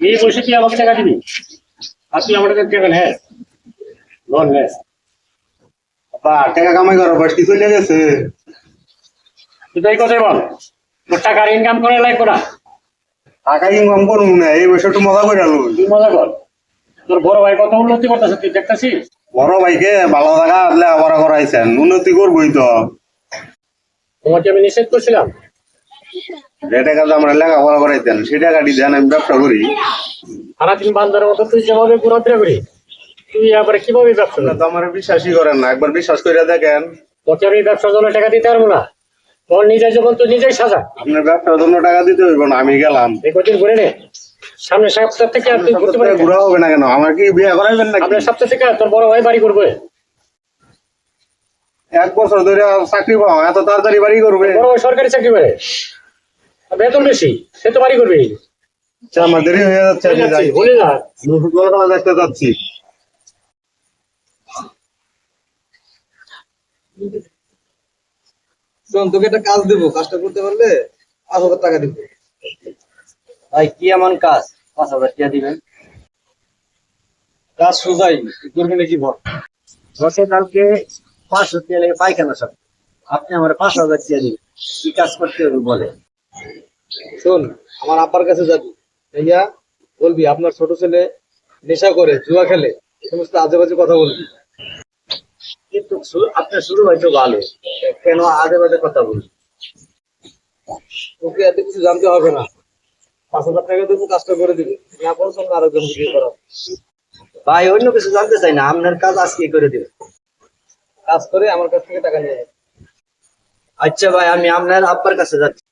এই বসে কি আমাকে টাকা দিবি? আর তুই আমার কাছে টাকা নেস, লোন নেস। টাকা কামাই করো বাড়তি চলে গেছে। তুই তো এই কথাই বল, তোর টাকার ইনকাম করে লাগবে না। টাকা ইনকাম করবো না, এই বছর একটু মজা করে আলো। তুই মজা কর, তোর বড় ভাই কত উন্নতি করতেছে তুই দেখতেছিস? বড় ভাইকে ভালো জায়গা লেখাপড়া করাইছেন, উন্নতি করবোই তো। তোমাকে আমি নিষেধ করছিলাম? যে টাকা আমরা লেখাপড়া করাইতেন সেই টাকাটি দেন, আমি ব্যবসা করি। সারাদিন বান্দারের মতো তুই যেভাবে ঘোরাফেরা করি, তুই আবার কিভাবে ব্যবসা তো আমার বিশ্বাসই করেন না, একবার বিশ্বাস করে দেখেন। তোকে আমি ব্যবসার জন্য টাকা দিতে পারবো না। তোর নিজের যখন তুই নিজেই সাজা। আপনার ব্যবসার জন্য টাকা দিতে হইব না, আমি গেলাম। এই কদিন ঘুরে নে, সামনের সপ্তাহ থেকে আর তুই ঘুরতে পারবি ঘুরা হবে না কেন? আমার কি বিয়ে করাইবেন না? সামনের সপ্তাহ থেকে তোর বড় ভাই বাড়ি করবে। 1 বছর ধরে চাকরি পাওয়া এত তাড়াতাড়ি বাড়ি করবে? বড় ভাই সরকারি চাকরি করে, বেতন বেশি, সে তো বাড়ি করবে। আমার দেরি হয়ে যাচ্ছে, আমি যাই। ভুলে যা, ফুটবল খেলা দেখতে যাচ্ছি। শোন, তোকে একটা কাজ দেবো, কাজটা করতে পারলে 5,000 টাকা দিব। ভাই কি এমন কাজ 5,000 টাকা দিবেন? কাজ সোজাই, করবি নাকি বল? গতকালকে 500 টাকা লেগে পায়খানা সব, আপনি আমার 5,000 টাকা দিবেন, কি কাজ করতে হবে বলে? শোন, আমার আব্বার কাছে যাবি, ভাইয়া বলবি আপনার ছোট ছেলে নেশা করে, জুয়া খেলে, এই সমস্ত আজে বাজে কথা বলবি। কিন্তু আপনার শুরু হয়তো ভালো, কেন আজে বাজে কথা বলবেন? তোকে এত কিছু জানতে হবে না, 5,000 টাকা দেবো, কাজটা করে দিবি। না পছন্দ আরেকজন বিয়ে করা। ভাই অন্য কিছু জানতে চাই না, আপনার কাজ আজকে করে দিবেন। কাজ করে আমার কাছ থেকে টাকা নিয়ে যাবে। আচ্ছা ভাই, আমি আপনার আব্বার কাছে যাচ্ছি।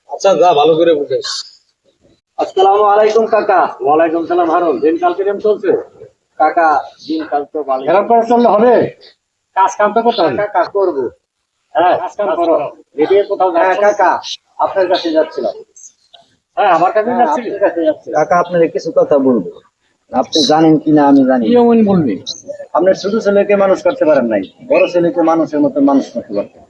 আচ্ছা যা, ভালো করে বুঝিস। আসসালামু আলাইকুম কাকা। ওয়ালাইকুম সালাম। হারুন, দিনকাল কিরম চলছে? কাকা দিনকাল তো ভালো। এরকম করে চললে হবে? কাজ কাম তো করতে হবে। কাকা করবো। হ্যাঁ, কাজ কাম করো। যদি কোথাও হ্যাঁ যাচ্ছ? কাকা, আপনার কাছে যাচ্ছিলাম। হ্যাঁ, আমার কাছে যাচ্ছি। আপনার কাছে যাচ্ছিলাম। কাকা আপনার কিছু কথা বলবো, আপনি জানেন কিনা আমি জানি। কি এমন বলবি? আপনার ছোট ছেলেকে মানুষ করতে পারেন নাই, বড় ছেলেকে মানুষের মতো মানুষ করতে পারতেন।